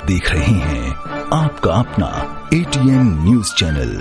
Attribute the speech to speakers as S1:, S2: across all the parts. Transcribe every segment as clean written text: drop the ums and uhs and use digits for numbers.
S1: देख रहे हैं आपका अपना ATN न्यूज चैनल।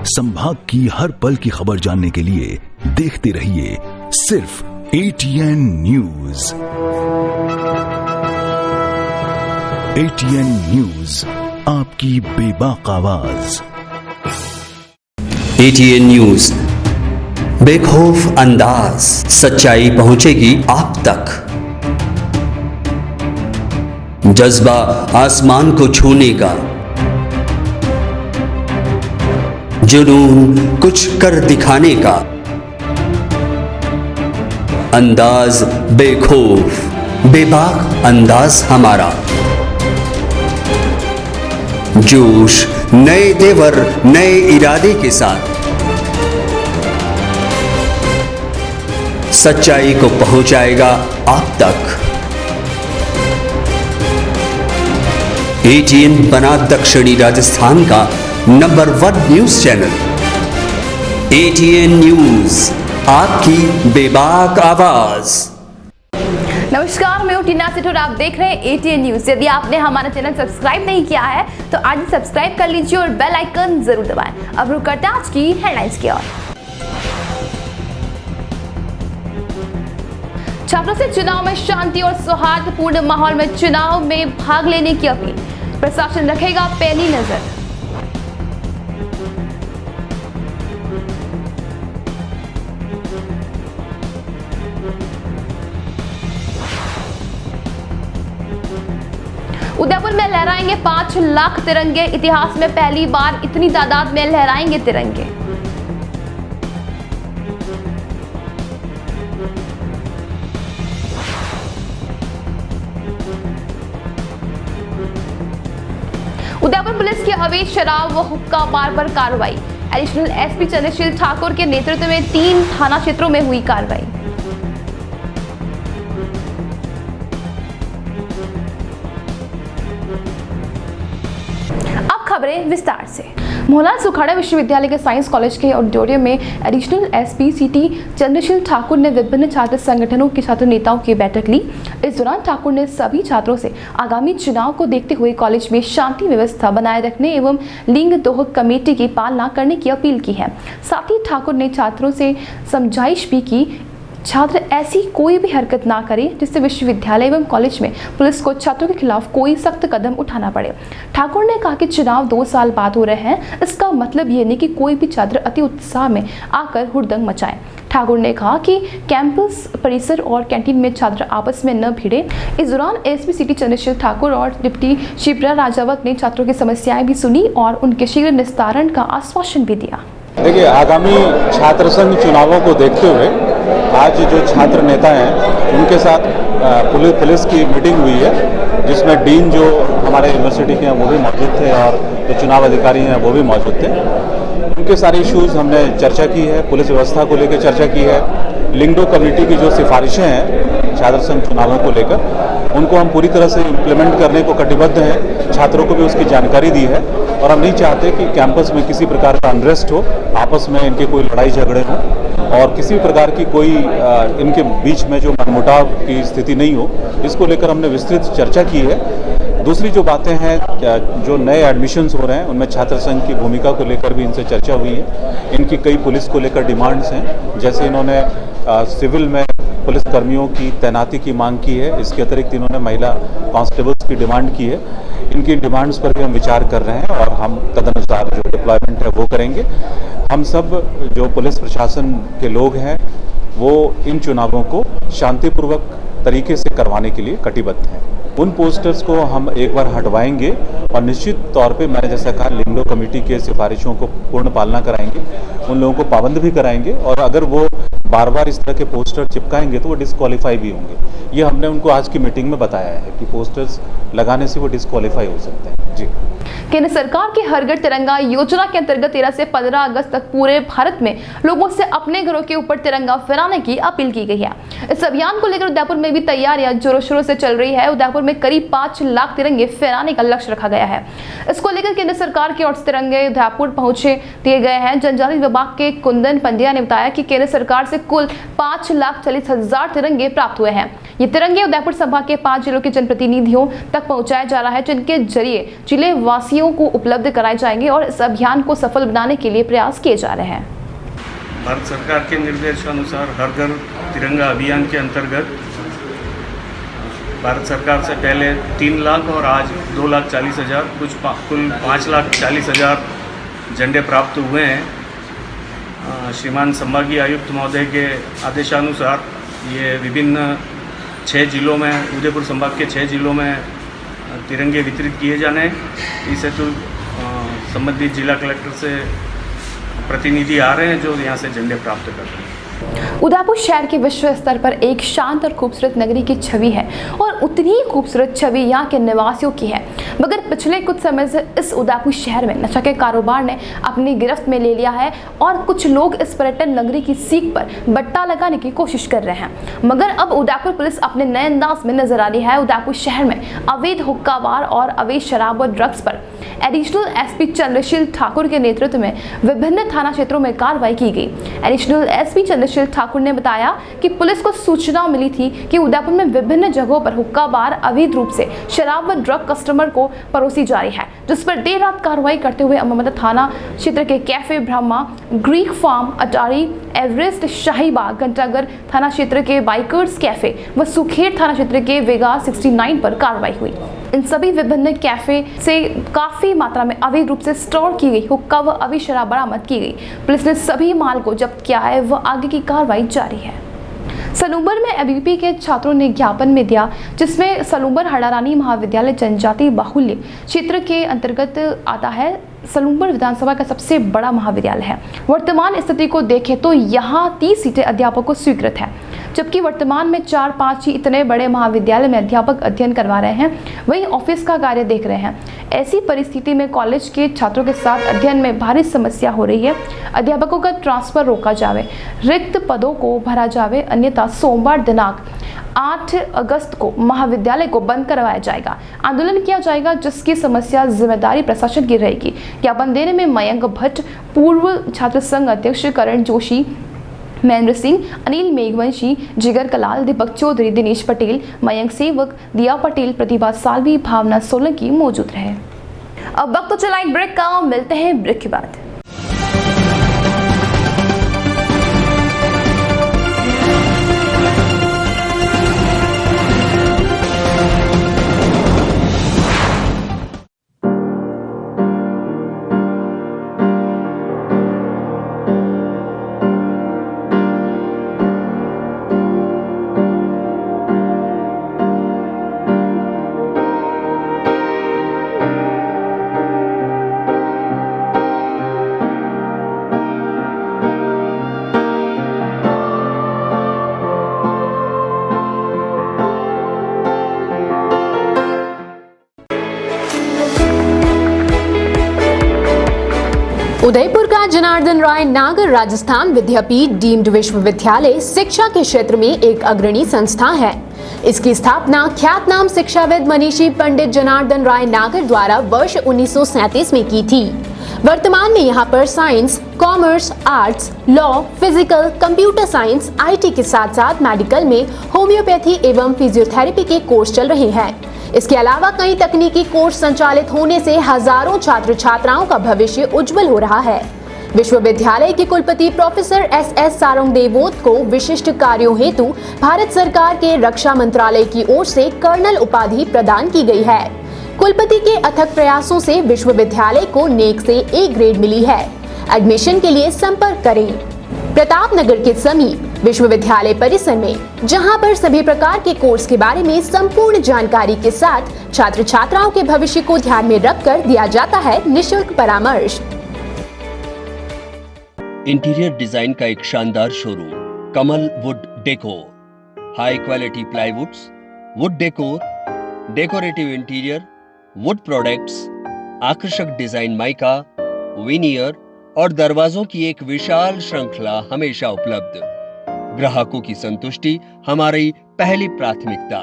S1: संभाग की हर पल की खबर जानने के लिए देखते रहिए सिर्फ ATN न्यूज। ATN न्यूज, आपकी बेबाक आवाज।
S2: ATN न्यूज, बेखौफ अंदाज, सच्चाई पहुंचेगी आप तक। जज्बा आसमान को छूने का, जुनून कुछ कर दिखाने का, अंदाज बेखौफ बेबाक अंदाज हमारा। जोश नए तेवर नए इरादे के साथ सच्चाई को पहुंचाएगा आप तक। ATN बना दक्षिणी राजस्थान का number 1 news channel. ATN news, आपकी बेबाक आवाज।
S3: नमस्कार, मैं हूं टीना सेठ और आप देख रहे हैं ATN न्यूज। यदि आपने हमारा चैनल सब्सक्राइब नहीं किया है तो आज सब्सक्राइब कर लीजिए और बेल आइकन जरूर दबाएं। अब रुक करते हैं आज की हेडलाइंस की ओर। छात्रों से चुनाव में शांति और सौहार्दपूर्ण माहौल में चुनाव में भाग लेने की अपील, प्रशासन रखेगा पैनी नजर। उदयपुर में लहराएंगे 5 लाख तिरंगे, इतिहास में पहली बार इतनी तादाद में लहराएंगे तिरंगे। उदयपुर पुलिस की अवैध शराब व हुक्का बार पर कार्रवाई, एडिशनल SP चंद्रशील ठाकुर के नेतृत्व में 3 थाना क्षेत्रों में हुई कार्रवाई। अब खबरें विस्तार से। मोहनलाल सुखाड़ा विश्वविद्यालय के साइंस कॉलेज के ऑडिटोरियम में additional SP CT Chandrasheel Thakur ने विभिन्न छात्र संगठनों के छात्र नेताओं की बैठक ली। इस दौरान ठाकुर ने सभी छात्रों से आगामी चुनाव को देखते हुए कॉलेज में शांति व्यवस्था बनाए रखने एवं लिंग दोह कमेटी की पालना करने की अपील की है। साथ ही ठाकुर ने छात्रों से समझाइश भी की छात्र ऐसी कोई भी हरकत ना करें जिससे विश्वविद्यालय एवं कॉलेज में पुलिस को छात्रों के खिलाफ कोई सख्त कदम उठाना पड़े। ठाकुर ने कहा कि चुनाव 2 साल बाद हो रहे हैं, इसका मतलब ये नहीं कि कोई भी छात्र अति उत्साह में आकर हुड़दंग मचाएं। ठाकुर ने कहा कि कैंपस परिसर और कैंटीन में छात्र आपस में न भिड़े। इस दौरान SP CT चंद्रशील ठाकुर और डिप्टी शिप्रा राजावत ने छात्रों की समस्याएं भी सुनी और उनके शीघ्र निस्तारण का आश्वासन भी दिया।
S4: देखिए, आगामी छात्र संघ चुनावों को देखते हुए आज जो छात्र नेता हैं उनके साथ पुलिस की मीटिंग हुई है, जिसमें डीन जो हमारे यूनिवर्सिटी के हैं वो भी मौजूद थे और जो चुनाव अधिकारी हैं वो भी मौजूद थे। उनके सारे इश्यूज़ हमने चर्चा की है, पुलिस व्यवस्था को लेकर चर्चा की है, लिंगडो कमेटी की जो सिफारिशें हैं छात्र संघ चुनावों को लेकर उनको हम पूरी तरह से इम्प्लीमेंट करने को कटिबद्ध हैं। छात्रों को भी उसकी जानकारी दी है और हम नहीं चाहते कि कैंपस में किसी प्रकार का अनरेस्ट हो, आपस में इनके कोई लड़ाई झगड़े हों और किसी प्रकार की कोई इनके बीच में जो मनमुटाव की स्थिति नहीं हो, इसको लेकर हमने विस्तृत चर्चा की है। दूसरी जो बातें हैं, जो नए एडमिशन्स हो रहे हैं उनमें छात्र संघ की भूमिका को लेकर भी इनसे चर्चा हुई है। इनकी कई पुलिस को लेकर डिमांड्स हैं, जैसे इन्होंने सिविल में पुलिस कर्मियों की तैनाती की मांग की है। इसके अतिरिक्त इन्होंने महिला कांस्टेबल्स की डिमांड की है। इनकी डिमांड्स पर भी हम विचार कर रहे हैं और हम तदनुसार जो डिप्लॉयमेंट है वो करेंगे। हम सब जो पुलिस प्रशासन के लोग हैं वो इन चुनावों को शांतिपूर्वक तरीके से करवाने के लिए कटिबद्ध हैं। उन पोस्टर्स को हम एक बार हटवाएंगे और निश्चित तौर पे मैंने जैसा कहा लिंगडो कमेटी के सिफारिशों को पूर्ण पालना कराएंगे, उन लोगों को पाबंद भी कराएंगे और अगर वो बार बार इस तरह के पोस्टर चिपकाएंगे तो वो डिस्क्वालीफाई भी होंगे। ये हमने उनको आज की मीटिंग में बताया है कि पोस्टर्स लगाने से वो डिस्क्वालीफाई हो सकते हैं। जी।
S3: केंद्र सरकार की हर घर तिरंगा योजना के अंतर्गत 13 से 15 अगस्त तक पूरे भारत में लोगों से अपने घरों के ऊपर तिरंगा फहराने की अपील की गई है। इस अभियान को लेकर उदयपुर में भी तैयारियां जोरों शोरों से चल रही है। उदयपुर में करीब 5 लाख तिरंगे फहराने का लक्ष्य रखा गया है। इसको लेकर केंद्र सरकार की ओर से तिरंगे उदयपुर पहुंचे दिए गए हैं। जनजाति विभाग के कुंदन पंड्या ने बताया कि केंद्र सरकार से कुल 5,40,000 तिरंगे प्राप्त हुए हैं। ये तिरंगे उदयपुर संभाग के 5 जिलों के जनप्रतिनिधियों तक पहुंचाया जा रहा है, जिनके जरिए जिले वासियों को उपलब्ध कराए जाएंगे और इस अभियान को सफल बनाने के लिए प्रयास किए जा रहे हैं।
S5: भारत सरकार के निर्देशानुसार हर घर तिरंगा अभियान के अंतर्गत भारत सरकार से पहले 3 लाख और आज 2,40,000 कुल 5,40,000 झंडे प्राप्त हुए हैं। श्रीमान संभागीय आयुक्त महोदय के आदेशानुसार ये विभिन्न 6 जिलों में, उदयपुर संभाग के 6 जिलों में तिरंगे वितरित किए जाने हैं। इस हेतु संबंधित जिला कलेक्टर से प्रतिनिधि आ रहे हैं जो यहाँ से झंडे प्राप्त कर रहे हैं।
S3: उदयपुर शहर की विश्व स्तर पर एक शांत और खूबसूरत नगरी की छवि है और उतनी ही खूबसूरत छवि यहाँ के निवासियों की है। मगर पिछले कुछ समय से इस उदयपुर शहर में नशा के कारोबार ने अपनी गिरफ्त में ले लिया है और कुछ लोग इस पर्यटन नगरी की सीख पर बट्टा लगाने की कोशिश कर रहे हैं। मगर अब उदयपुर पुलिस अपने नए अंदाज में नजर आ रही है। उदयपुर शहर में अवैध हुक्का बार और अवैध शराब और ड्रग्स पर एडिशनल एसपी चंद्रशील ठाकुर के नेतृत्व में विभिन्न थाना क्षेत्रों में कार्रवाई की गई। एडिशनल एसपी चंद्रशील ठाकुर ने बताया कि पुलिस को सूचना मिली थी कि उदयपुर में विभिन्न जगहों पर हुक्का बार अवैध रूप से शराब व ड्रग कस्टमर को परोसी जा रही है, जिस पर देर रात कार्रवाई करते हुए अमृता थाना क्षेत्र के कैफे ब्रह्मा, ग्रीक फार्म, अटारी, एवरेस्ट, शाहीबाग, घंटाघर थाना क्षेत्र के बाइकर्स कैफे व सुखेर थाना क्षेत्र के वेगा 69 पर कार्रवाई हुई। इन सभी विभिन्न कैफे से काफी मात्रा में अवैध रूप से स्टोर की गई हुक्का व अवैध शराब बरामद की गई। पुलिस ने सभी माल को जब्त किया है व आगे की कार्रवाई जारी है। सलूबर में एबीवीपी के छात्रों ने ज्ञापन में दिया, जिसमें सलूबर हड़ारानी महाविद्यालय जनजाति बाहुल्य क्षेत्र के अंतर्गत आता है। सलूबर विधानसभा का सबसे बड़ा महाविद्यालय है। वर्तमान स्थिति को देखें तो यहाँ 30 सीटें अध्यापक को स्वीकृत है, जबकि वर्तमान में 4-5 ही इतने बड़े महाविद्यालय में अध्यापक अध्ययन करवा रहे हैं, वहीं ऑफिस का कार्य देख रहे हैं। ऐसी परिस्थिति में कॉलेज के छात्रों के साथ अध्ययन में भारी समस्या हो रही है। अध्यापकों का ट्रांसफर रोका जावे, रिक्त पदों को भरा जावे, अन्यथा सोमवार दिनांक 8 अगस्त को महाविद्यालय को बंद करवाया जाएगा। आंदोलन किया जाएगा, जिसकी समस्या जिम्मेदारी प्रशासन की रहेगी। ज्ञापन देने में मयंक भट्ट, पूर्व छात्र संघ अध्यक्ष करण जोशी, महेंद्र सिंह, अनिल मेघवंशी, जिगर कलाल, दीपक चौधरी, दिनेश पटेल, मयंक सेवक, दिया पटेल, प्रतिभा सालवी, भावना सोलंकी मौजूद रहे। अब वक्त तो चला एक ब्रेक का, मिलते हैं ब्रेक के बाद।
S6: उदयपुर का जनार्दन राय नागर राजस्थान विद्यापीठ डीम्ड विश्वविद्यालय शिक्षा के क्षेत्र में एक अग्रणी संस्था है। इसकी स्थापना ख्यातनाम शिक्षाविद मनीषी पंडित जनार्दन राय नागर द्वारा वर्ष 1937 में की थी। वर्तमान में यहाँ पर science, commerce, arts, law, physical, computer science, IT के साथ साथ मेडिकल में होम्योपैथी एवं फिजियोथेरेपी के कोर्स चल रहे हैं। इसके अलावा कई तकनीकी कोर्स संचालित होने से हजारों छात्र छात्राओं का भविष्य उज्जवल हो रहा है। विश्वविद्यालय के कुलपति प्रोफेसर एस सारंगदेवोत को विशिष्ट कार्यों हेतु भारत सरकार के रक्षा मंत्रालय की ओर से कर्नल उपाधि प्रदान की गई है। कुलपति के अथक प्रयासों से विश्वविद्यालय को नेक से ए ग्रेड मिली है। एडमिशन के लिए संपर्क करें प्रताप नगर के समीप विश्वविद्यालय परिसर में, जहां पर सभी प्रकार के कोर्स के बारे में संपूर्ण जानकारी के साथ छात्र छात्राओं के भविष्य को ध्यान में रखकर दिया जाता है निशुल्क परामर्श।
S7: इंटीरियर डिजाइन का एक शानदार showroom Kamal wood decor, high quality प्लाईवुड्स, would decor, decorative interior, would products, आकर्षक डिजाइन माइका, विनियर और दरवाजों की एक विशाल श्रृंखला हमेशा उपलब्ध। ग्राहकों की संतुष्टि हमारी पहली प्राथमिकता।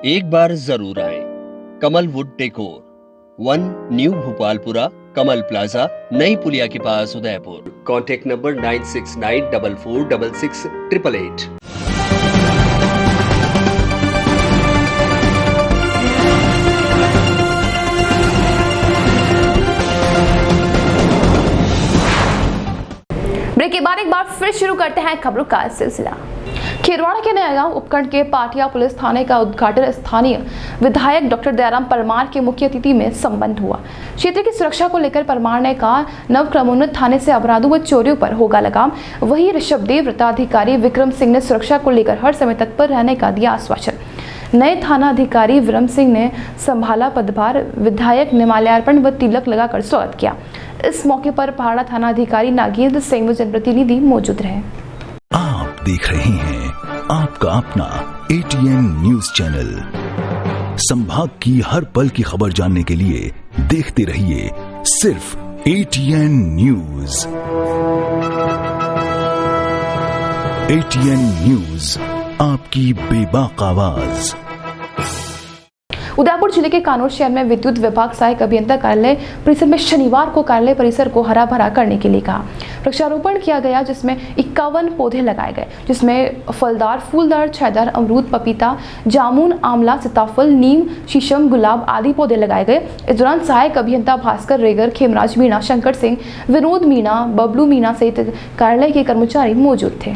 S7: एक बार जरूर आए। Kamal wood decor, 1 new Bhopalpura, Kamal plaza, नई पुलिया के पास, उदयपुर। Contact number 9694466888।
S3: ब्रेक के बाद एक बार फिर शुरू करते हैं खबरों का सिलसिला। खेरवाड़ा के नया गांव उपखंड के पाटिया पुलिस थाने का उद्घाटन स्थानीय विधायक डॉक्टर दयाराम परमार के मुख्य अतिथि में संपन्न हुआ। क्षेत्र की सुरक्षा को लेकर परमार ने कहा, नवक्रमोन्नत थाने से अपराधों व चोरियों पर होगा लगाम। वही ऋषभदेव वृत्ताधिकारी विक्रम सिंह ने सुरक्षा को लेकर हर समय तत्पर रहने का दिया आश्वासन। नए थाना अधिकारी विक्रम सिंह ने संभाला पदभार। विधायक ने माल्यार्पण व तिलक लगाकर स्वागत किया। इस मौके पर पहाड़ा थाना अधिकारी नागेंद्र सिंह व जनप्रतिनिधि मौजूद रहे।
S1: आप देख रहे हैं आपका अपना ATN न्यूज चैनल। संभाग की हर पल की खबर जानने के लिए देखते रहिए सिर्फ ATN न्यूज। ATN न्यूज, आपकी बेबाक आवाज।
S3: उदयपुर जिले के कानूर शहर में विद्युत विभाग सहायक अभियंता कार्यालय परिसर में शनिवार को कार्यालय परिसर को हरा भरा करने के लिए कहा। वृक्षारोपण किया गया जिसमें 51 पौधे लगाए गए, जिसमें फलदार, फूलदार, छायादार अमरूद, पपीता, जामुन, आंवला, सीताफल, नीम, शीशम, गुलाब आदि पौधे लगाए गए। इस दौरान सहायक अभियंता भास्कर रेगर, खेमराज मीणा, शंकर सिंह, विनोद मीणा, बबलू मीणा सहित कार्यालय के कर्मचारी मौजूद थे।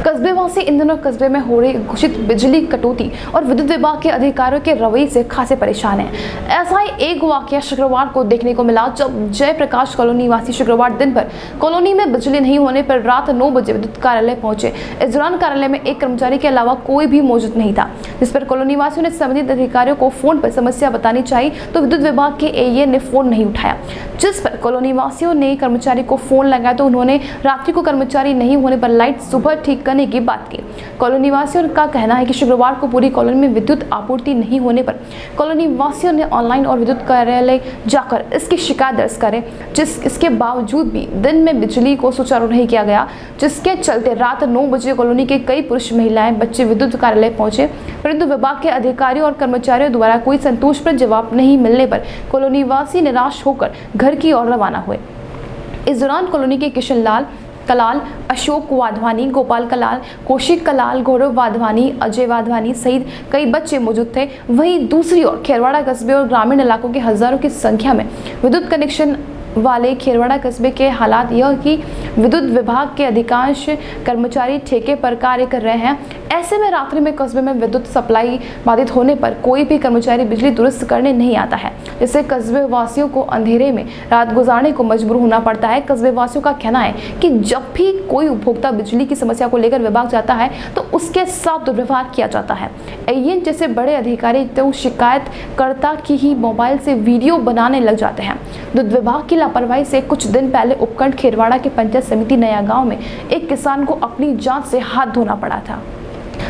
S3: कस्बेवासी इन दिनों कस्बे में हो रही घोषित बिजली कटौती और विद्युत विभाग के अधिकारियों के रवैये से खासे परेशान हैं। ऐसा ही एक वाकया शुक्रवार को देखने को मिला, जब जयप्रकाश कॉलोनी निवासी शुक्रवार दिन भर कॉलोनी में बिजली नहीं होने पर रात 9 बजे विद्युत कार्यालय पहुंचे। इस दौरान कार्यालय में एक कर्मचारी के अलावा कोई भी मौजूद नहीं था, जिस पर कॉलोनी निवासियों ने संबंधित अधिकारियों को फोन पर समस्या बतानी चाहिए तो विद्युत विभाग के AE ने फोन नहीं उठाया, जिस पर कॉलोनी निवासियों ने कर्मचारी को फोन लगाया तो उन्होंने रात्रि को कर्मचारी नहीं होने पर लाइट सुबह ठीक करने की बात की। कॉलोनी निवासियों का कहना है कि शुक्रवार को पूरी कॉलोनी में विद्युत आपूर्ति नहीं होने पर कॉलोनी निवासियों ने ऑनलाइन और विद्युत कार्यालय जाकर इसकी शिकायत दर्ज करें, इसके बावजूद भी दिन में बिजली को सुचारू नहीं किया गया, जिसके चलते रात 9 बजे कॉलोनी के कई पुरुष, महिलाएं, बच्चे विद्युत कार्यालय पहुंचे, परंतु विभाग के अधिकारियों और कर्मचारियों द्वारा कोई संतोषप्रद जवाब नहीं मिलने पर कॉलोनी निवासी निराश होकर घर की ओर रवाना हुए। इस दौरान कॉलोनी के किशन लाल कलाल, अशोक वाधवानी, गोपाल कलाल, कौशिक कलाल, गौरव वाधवानी, अजय वाधवानी सहित कई बच्चे मौजूद थे। वहीं दूसरी ओर खेरवाड़ा कस्बे और ग्रामीण इलाकों के हजारों की संख्या में विद्युत कनेक्शन वाले खेरवाड़ा कस्बे के हालात यह कि विद्युत विभाग के अधिकांश कर्मचारी ठेके पर कार्य कर रहे हैं। ऐसे में रात्रि में कस्बे में विद्युत सप्लाई बाधित होने पर कोई भी कर्मचारी बिजली दुरुस्त करने नहीं आता है, जिससे कस्बे वासियों को अंधेरे में रात गुजारने को मजबूर होना पड़ता है। कस्बे वासियों का कहना है कि जब भी कोई उपभोक्ता बिजली की समस्या को लेकर विभाग जाता है तो उसके साथ दुर्व्यवहार किया जाता है। AN जैसे बड़े अधिकारी तो शिकायतकर्ता की ही मोबाइल से वीडियो बनाने लग जाते हैं। विद्युत विभाग की लापरवाही से कुछ दिन पहले उपखंड खेरवाड़ा के पंचायत समिति नया गांव में एक किसान को अपनी जान से हाथ धोना पड़ा था।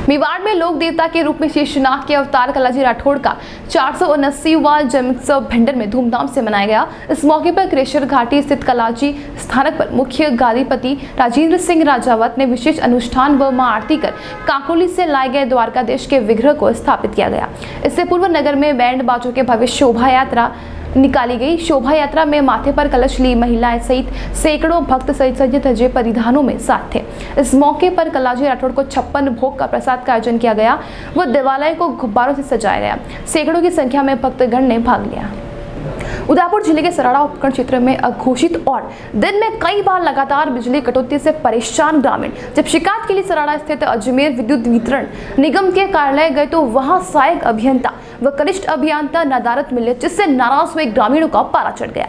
S3: मेवाड़ में लोक देवता के रूप में शेषनाग के अवतार कलाजी राठौड़ का 479वां जन्मोत्सव भिंडर में धूमधाम से मनाया गया। इस मौके पर क्रेशर घाटी स्थित कलाजी स्थानक पर मुख्य गादीपति राजेंद्र सिंह राजावत ने विशेष अनुष्ठान व मां आरती कर काकोली से लाए गए द्वारकाधीश के विग्रह को स्थापित किया गया। इससे पूर्व नगर में बैंड बाजों के भव्य शोभा यात्रा निकाली गई। शोभा यात्रा में माथे पर कलश ली महिलाएं सहित सैकड़ों भक्त सहित सजे धजे परिधानों में साथ थे। इस मौके पर कलाजी राठौड़ को 56 भोग का प्रसाद का आयोजन किया गया व देवालय को गुब्बारों से सजाया गया। सैकड़ों की संख्या में भक्तगण ने भाग लिया। उदयपुर जिले के सराड़ा उपखंड क्षेत्र में अघोषित और दिन में कई बार लगातार बिजली कटौती से परेशान ग्रामीण जब शिकायत के लिए सराड़ा स्थित अजमेर विद्युत वितरण निगम के कार्यालय गए तो वहां सहायक अभियंता व कनिष्ठ अभियंता नदारत मिले, जिससे नाराज हुए ग्रामीणों का पारा चढ़ गया।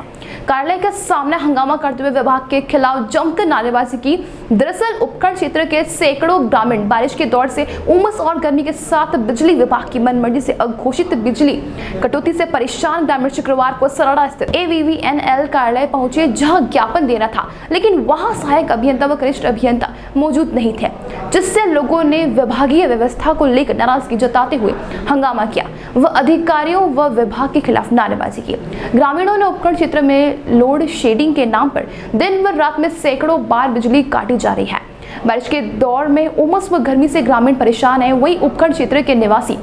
S3: कार्यालय के सामने हंगामा करते हुए विभाग के खिलाफ जमकर नारेबाजी की। दरअसल उपखंड क्षेत्र के सैकड़ों ग्रामीण बारिश के दौर से उमस और गर्मी के साथ बिजली विभाग की मनमर्जी से अघोषित बिजली कटौती से परेशान ग्रामीण शुक्रवार को सराड़ा स्थित AVVNL कार्यालय पहुंचे, जहां ज्ञापन देना था, लेकिन वहां सहायक अभियंता व कनिष्ठ अभियंता मौजूद नहीं थे, जिससे लोगों ने विभागीय व्यवस्था को लेकर नाराजगी जताते हुए हंगामा किया व अधिकारियों व विभाग के खिलाफ नारेबाजी की। ग्रामीणों ने उपखंड क्षेत्र में लोड शेडिंग के नाम पर दिन व रात में सैकड़ों बार बिजली काटी जा रही है। बारिश के दौर में उमस व गर्मी से ग्रामीण परेशान है। वहीं उपखंड क्षेत्र के निवासी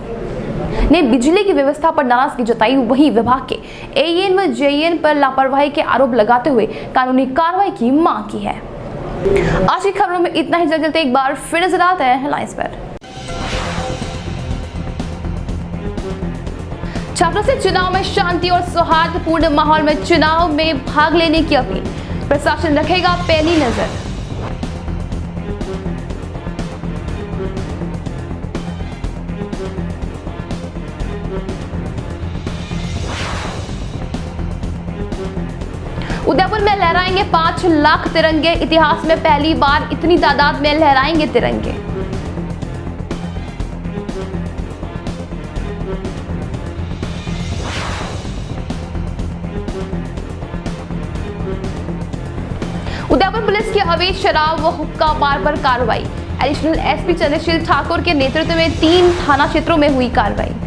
S3: ने बिजली की व्यवस्था पर नाराजगी जताई। वहीं विभाग के एएन व जेएन पर लापरवाही के आरोप लगाते हुए कानूनी कार्रवाई की मांग की है। आज की खबरों में इतना ही। जल्द एक बार फिर नजर आते हैं हेडलाइंस पर। छात्रों से चुनाव में शांति और सौहार्दपूर्ण माहौल में चुनाव में भाग लेने की अपील, प्रशासन रखेगा पैनी नजर। उदयपुर में लहराएंगे 5 लाख तिरंगे, इतिहास में पहली बार इतनी तादाद में लहराएंगे तिरंगे। उदयपुर पुलिस की अवैध शराब व हुक्का बार पर कार्रवाई। एडिशनल एसपी चंद्रशील ठाकुर के नेतृत्व में 3 थाना क्षेत्रों में हुई कार्रवाई।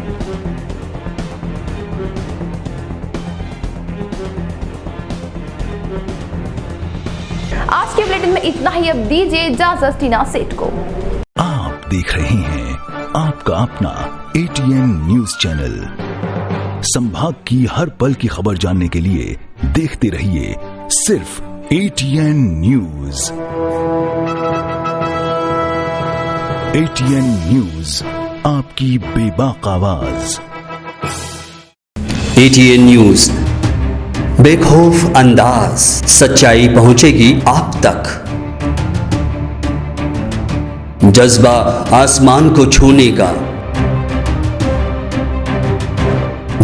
S3: आज के बुलेटिन में इतना ही। अब दीजिए इजाजत टीना सेठ को।
S1: आप देख रहे हैं आपका अपना एटीएन न्यूज चैनल। संभाग की हर पल की खबर जानने के लिए देखते रहिए सिर्फ एटीएन न्यूज। एटीएन न्यूज, आपकी बेबाक आवाज।
S2: एटीएन न्यूज, बेखौफ अंदाज, सच्चाई पहुंचेगी आप तक। जज्बा आसमान को छूने का,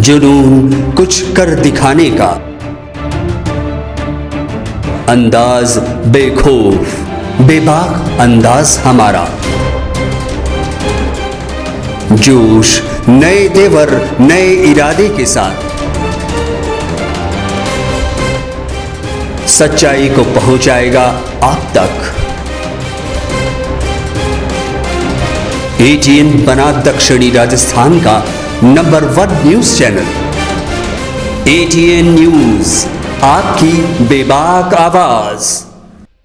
S2: जुनून कुछ कर दिखाने का, अंदाज बेखौफ बेबाक अंदाज हमारा। जोश नए तेवर नए इरादे के साथ सच्चाई को पहुंचाएगा आप तक। एटीएन बना दक्षिणी राजस्थान का number 1 news channel. ATN news, आपकी बेबाक आवाज।